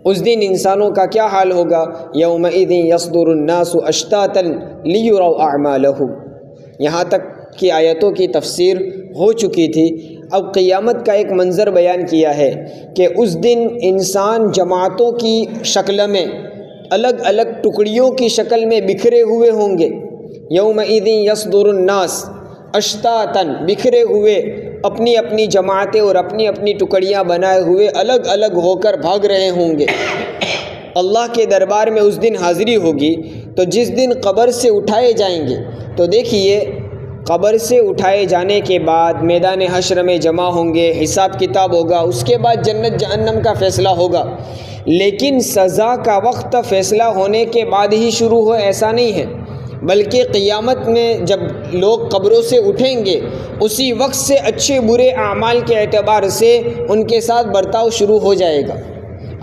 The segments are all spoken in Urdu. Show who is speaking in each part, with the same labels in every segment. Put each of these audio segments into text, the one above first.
Speaker 1: اس دن انسانوں کا کیا حال ہوگا؟ یومئذ یصدر الناس اشتاتا لیروا اعمالہم۔ یہاں تک کی آیتوں کی تفسیر ہو چکی تھی۔ اب قیامت کا ایک منظر بیان کیا ہے کہ اس دن انسان جماعتوں کی شکل میں، الگ الگ ٹکڑیوں کی شکل میں بکھرے ہوئے ہوں گے۔ یومئذ یصدر الناس اشتاتا، بکھرے ہوئے، اپنی اپنی جماعتیں اور اپنی اپنی ٹکڑیاں بنائے ہوئے الگ الگ ہو کر بھاگ رہے ہوں گے۔ اللہ کے دربار میں اس دن حاضری ہوگی۔ تو جس دن قبر سے اٹھائے جائیں گے، تو دیکھیے قبر سے اٹھائے جانے کے بعد میدان حشر میں جمع ہوں گے، حساب کتاب ہوگا، اس کے بعد جنت جہنم کا فیصلہ ہوگا۔ لیکن سزا کا وقت فیصلہ ہونے کے بعد ہی شروع ہو، ایسا نہیں ہے، بلکہ قیامت میں جب لوگ قبروں سے اٹھیں گے اسی وقت سے اچھے برے اعمال کے اعتبار سے ان کے ساتھ برتاؤ شروع ہو جائے گا۔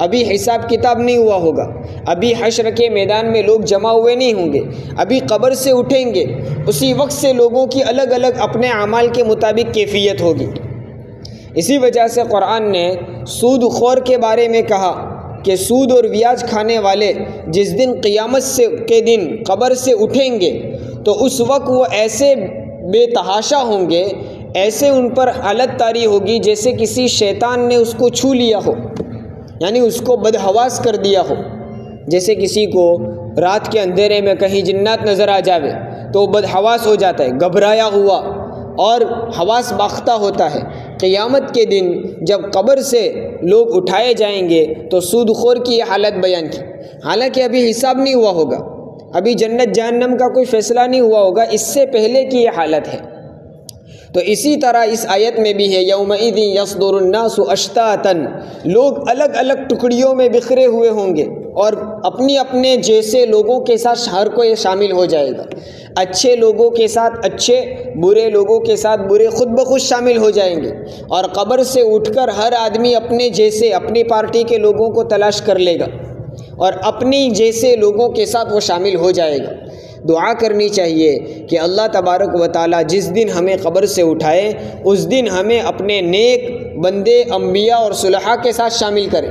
Speaker 1: ابھی حساب کتاب نہیں ہوا ہوگا، ابھی حشر کے میدان میں لوگ جمع ہوئے نہیں ہوں گے، ابھی قبر سے اٹھیں گے، اسی وقت سے لوگوں کی الگ الگ اپنے اعمال کے مطابق کیفیت ہوگی۔ اسی وجہ سے قرآن نے سود خور کے بارے میں کہا کہ سود اور بیاج کھانے والے جس دن قیامت کے دن قبر سے اٹھیں گے تو اس وقت وہ ایسے بے تحاشا ہوں گے، ایسے ان پر حالت طاری ہوگی جیسے کسی شیطان نے اس کو چھو لیا ہو، یعنی اس کو بدحواس کر دیا ہو۔ جیسے کسی کو رات کے اندھیرے میں کہیں جنات نظر آ جاوے تو وہ بدحواس ہو جاتا ہے، گھبرایا ہوا اور حواس باختہ ہوتا ہے۔ قیامت کے دن جب قبر سے لوگ اٹھائے جائیں گے تو سود خور کی یہ حالت بیان کی، حالانکہ ابھی حساب نہیں ہوا ہوگا، ابھی جنت جہنم کا کوئی فیصلہ نہیں ہوا ہوگا، اس سے پہلے کی یہ حالت ہے۔ تو اسی طرح اس آیت میں بھی ہے یومئذ یصدر الناس اشتاتا، لوگ الگ الگ ٹکڑیوں میں بکھرے ہوئے ہوں گے اور اپنی اپنے جیسے لوگوں کے ساتھ ہر کوئی شامل ہو جائے گا، اچھے لوگوں کے ساتھ اچھے، برے لوگوں کے ساتھ برے خود بخود شامل ہو جائیں گے، اور قبر سے اٹھ کر ہر آدمی اپنے جیسے اپنی پارٹی کے لوگوں کو تلاش کر لے گا اور اپنی جیسے لوگوں کے ساتھ وہ شامل ہو جائے گا۔ دعا کرنی چاہیے کہ اللہ تبارک و تعالیٰ جس دن ہمیں قبر سے اٹھائے اس دن ہمیں اپنے نیک بندے، انبیاء اور صلحاء کے ساتھ شامل کرے،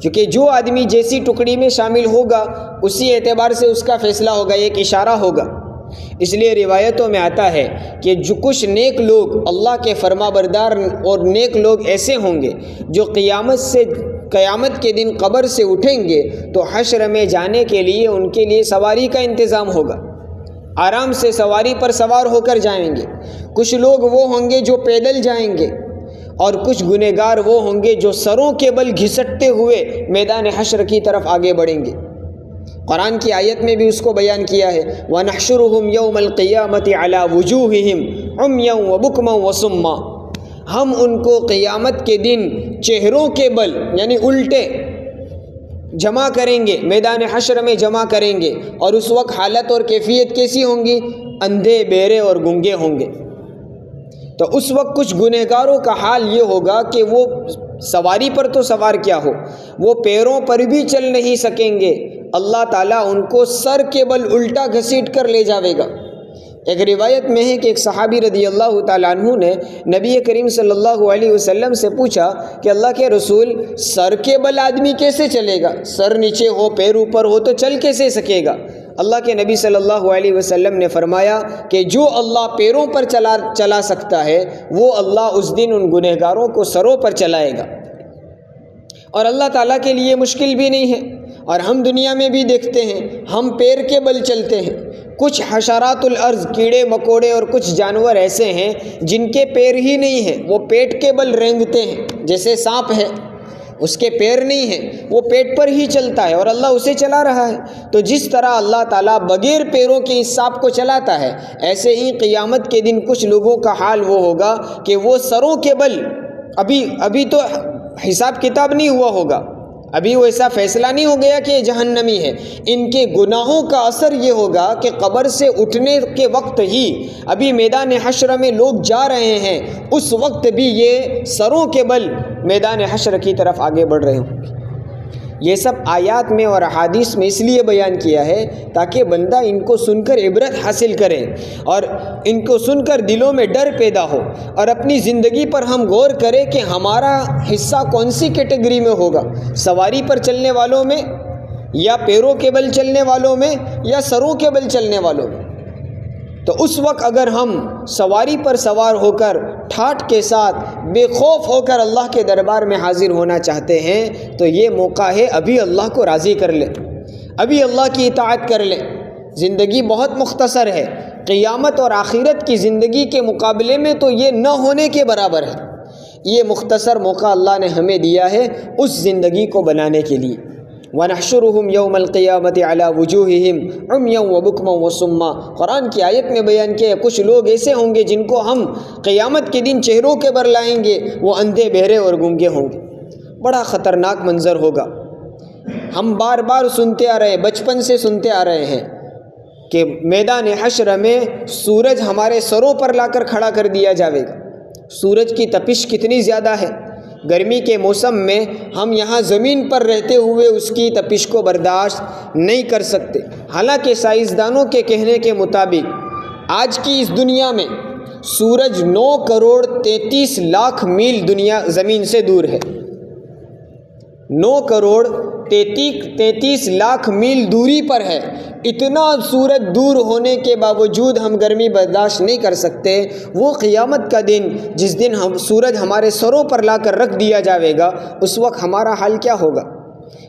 Speaker 1: کیونکہ جو آدمی جیسی ٹکڑی میں شامل ہوگا اسی اعتبار سے اس کا فیصلہ ہوگا، ایک اشارہ ہوگا۔ اس لیے روایتوں میں آتا ہے کہ جو کچھ نیک لوگ اللہ کے فرما بردار اور نیک لوگ ایسے ہوں گے جو قیامت کے دن قبر سے اٹھیں گے تو حشر میں جانے کے لیے ان کے لیے سواری کا انتظام ہوگا، آرام سے سواری پر سوار ہو کر جائیں گے۔ کچھ لوگ وہ ہوں گے جو پیدل جائیں گے، اور کچھ گنہگار وہ ہوں گے جو سروں کے بل گھسٹتے ہوئے میدان حشر کی طرف آگے بڑھیں گے۔ قرآن کی آیت میں بھی اس کو بیان کیا ہے وَنَحْشُرُهُمْ يَوْمَ الْقِيَامَةِ عَلَى وُجُوهِهِمْ عُمْيًا وَبُكْمًا وَصُمًّا، ہم ان کو قیامت کے دن چہروں کے بل یعنی الٹے جمع کریں گے، میدان حشر میں جمع کریں گے، اور اس وقت حالت اور کیفیت کیسی ہوں گی؟ اندھے، بہرے اور گونگے ہوں گے۔ تو اس وقت کچھ گنہگاروں کا حال یہ ہوگا کہ وہ سواری پر تو سوار کیا ہو، وہ پیروں پر بھی چل نہیں سکیں گے، اللہ تعالیٰ ان کو سر کے بل الٹا گھسیٹ کر لے جاوے گا۔ ایک روایت میں ہے کہ ایک صحابی رضی اللہ تعالیٰ عنہ نے نبی کریم صلی اللہ علیہ وسلم سے پوچھا کہ اللہ کے رسول، سر کے بل آدمی کیسے چلے گا؟ سر نیچے ہو، پیر اوپر ہو تو چل کیسے سکے گا؟ اللہ کے نبی صلی اللہ علیہ وسلم نے فرمایا کہ جو اللہ پیروں پر چلا سکتا ہے وہ اللہ اس دن ان گنہگاروں کو سروں پر چلائے گا، اور اللہ تعالیٰ کے لیے مشکل بھی نہیں ہے۔ اور ہم دنیا میں بھی دیکھتے ہیں، ہم پیر کے بل چلتے ہیں۔ کچھ حشرات الارض، کیڑے مکوڑے اور کچھ جانور ایسے ہیں جن کے پیر ہی نہیں ہیں، وہ پیٹ کے بل رینگتے ہیں، جیسے سانپ ہے، اس کے پیر نہیں ہیں، وہ پیٹ پر ہی چلتا ہے اور اللہ اسے چلا رہا ہے۔ تو جس طرح اللہ تعالیٰ بغیر پیروں کے اس سانپ کو چلاتا ہے، ایسے ہی قیامت کے دن کچھ لوگوں کا حال وہ ہوگا کہ وہ سروں کے بل، ابھی تو حساب کتاب نہیں ہوا ہوگا، ابھی وہ ایسا فیصلہ نہیں ہو گیا کہ یہ جہنمی ہے، ان کے گناہوں کا اثر یہ ہوگا کہ قبر سے اٹھنے کے وقت ہی، ابھی میدان حشر میں لوگ جا رہے ہیں، اس وقت بھی یہ سروں کے بل میدان حشر کی طرف آگے بڑھ رہے ہوں گے۔ یہ سب آیات میں اور احادیث میں اس لیے بیان کیا ہے تاکہ بندہ ان کو سن کر عبرت حاصل کرے اور ان کو سن کر دلوں میں ڈر پیدا ہو، اور اپنی زندگی پر ہم غور کریں کہ ہمارا حصہ کون سی کیٹیگری میں ہوگا، سواری پر چلنے والوں میں یا پیروں کے بل چلنے والوں میں یا سروں کے بل چلنے والوں میں۔ تو اس وقت اگر ہم سواری پر سوار ہو کر ٹھاٹھ کے ساتھ بے خوف ہو کر اللہ کے دربار میں حاضر ہونا چاہتے ہیں تو یہ موقع ہے، ابھی اللہ کو راضی کر لیں، ابھی اللہ کی اطاعت کر لیں۔ زندگی بہت مختصر ہے، قیامت اور آخرت کی زندگی کے مقابلے میں تو یہ نہ ہونے کے برابر ہے۔ یہ مختصر موقع اللہ نے ہمیں دیا ہے اس زندگی کو بنانے کے لیے۔ وَنَحْشُرُهُمْ يَوْمَ الْقِيَامَةِ عَلَى وُجُوهِهِمْ عُمْيًا وَبُكْمًا وَصُمًّا۔ قرآن کی آیت میں بیان کیا کچھ لوگ ایسے ہوں گے جن کو ہم قیامت کے دن چہروں کے بر لائیں گے، وہ اندھے بہرے اور گونگے ہوں گے۔ بڑا خطرناک منظر ہوگا۔ ہم بار بار سنتے آ رہے ہیں، بچپن سے سنتے آ رہے ہیں کہ میدان حشر میں سورج ہمارے سروں پر لا کر کھڑا کر دیا جائے گا۔ سورج کی تپش کتنی زیادہ ہے، گرمی کے موسم میں ہم یہاں زمین پر رہتے ہوئے اس کی تپش کو برداشت نہیں کر سکتے۔ حالانکہ سائنسدانوں کے کہنے کے مطابق آج کی اس دنیا میں سورج 9 کروڑ 33 لاکھ میل دنیا زمین سے دور ہے۔ 9 کروڑ 33 لاکھ میل دوری پر ہے۔ اتنا سورج دور ہونے کے باوجود ہم گرمی برداشت نہیں کر سکتے۔ وہ قیامت کا دن جس دن ہم سورج ہمارے سروں پر لا کر رکھ دیا جائے گا، اس وقت ہمارا حال کیا ہوگا؟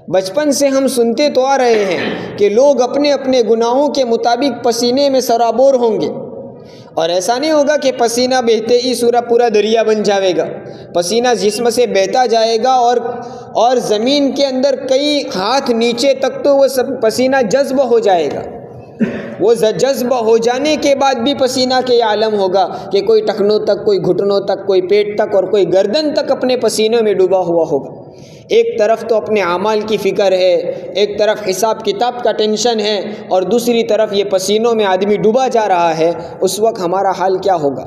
Speaker 1: بچپن سے ہم سنتے تو آ رہے ہیں کہ لوگ اپنے اپنے گناہوں کے مطابق پسینے میں سرابور ہوں گے، اور ایسا نہیں ہوگا کہ پسینہ بہتے ہی پورا دریا بن جائے گا۔ پسینہ جسم سے بہتا جائے گا اور زمین کے اندر کئی ہاتھ نیچے تک تو وہ سب پسینہ جذب ہو جائے گا۔ وہ جذب ہو جانے کے بعد بھی پسینہ کے یہ عالم ہوگا کہ کوئی ٹخنوں تک، کوئی گھٹنوں تک، کوئی پیٹ تک اور کوئی گردن تک اپنے پسینے میں ڈوبا ہوا ہوگا۔ ایک طرف تو اپنے اعمال کی فکر ہے، ایک طرف حساب کتاب کا ٹینشن ہے، اور دوسری طرف یہ پسینوں میں آدمی ڈوبا جا رہا ہے۔ اس وقت ہمارا حال کیا ہوگا؟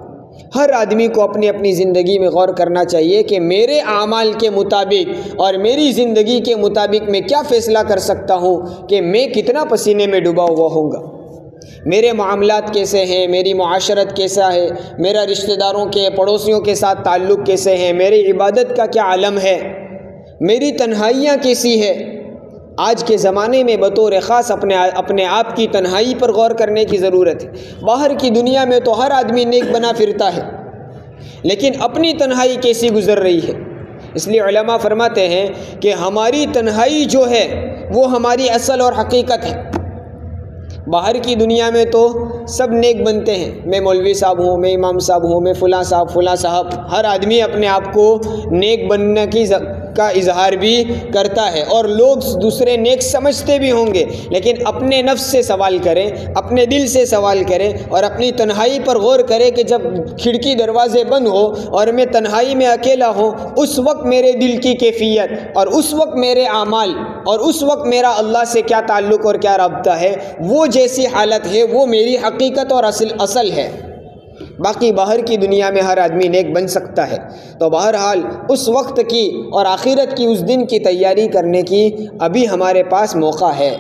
Speaker 1: ہر آدمی کو اپنی اپنی زندگی میں غور کرنا چاہیے کہ میرے اعمال کے مطابق اور میری زندگی کے مطابق میں کیا فیصلہ کر سکتا ہوں کہ میں کتنا پسینے میں ڈوبا ہوا ہوں گا۔ میرے معاملات کیسے ہیں، میری معاشرت کیسا ہے، میرا رشتہ داروں کے، پڑوسیوں کے ساتھ تعلق کیسے ہیں، میری عبادت کا کیا عالم ہے، میری تنہائیاں کیسی ہے۔ آج کے زمانے میں بطور خاص اپنے آپ کی تنہائی پر غور کرنے کی ضرورت ہے۔ باہر کی دنیا میں تو ہر آدمی نیک بنا پھرتا ہے، لیکن اپنی تنہائی کیسی گزر رہی ہے؟ اس لیے علماء فرماتے ہیں کہ ہماری تنہائی جو ہے وہ ہماری اصل اور حقیقت ہے۔ باہر کی دنیا میں تو سب نیک بنتے ہیں، میں مولوی صاحب ہوں، میں امام صاحب ہوں، میں فلاں صاحب، ہر آدمی اپنے آپ کو نیک بننے کا اظہار بھی کرتا ہے، اور لوگ دوسرے نیک سمجھتے بھی ہوں گے، لیکن اپنے نفس سے سوال کریں، اپنے دل سے سوال کریں اور اپنی تنہائی پر غور کریں کہ جب کھڑکی دروازے بند ہو اور میں تنہائی میں اکیلا ہوں، اس وقت میرے دل کی کیفیت اور اس وقت میرے اعمال اور اس وقت میرا اللہ سے کیا تعلق اور کیا رابطہ ہے، وہ جیسی حالت ہے وہ میری حقیقت اور اصل ہے۔ باقی باہر کی دنیا میں ہر آدمی نیک بن سکتا ہے۔ تو بہرحال اس وقت کی اور آخرت کی اس دن کی تیاری کرنے کی ابھی ہمارے پاس موقع ہے۔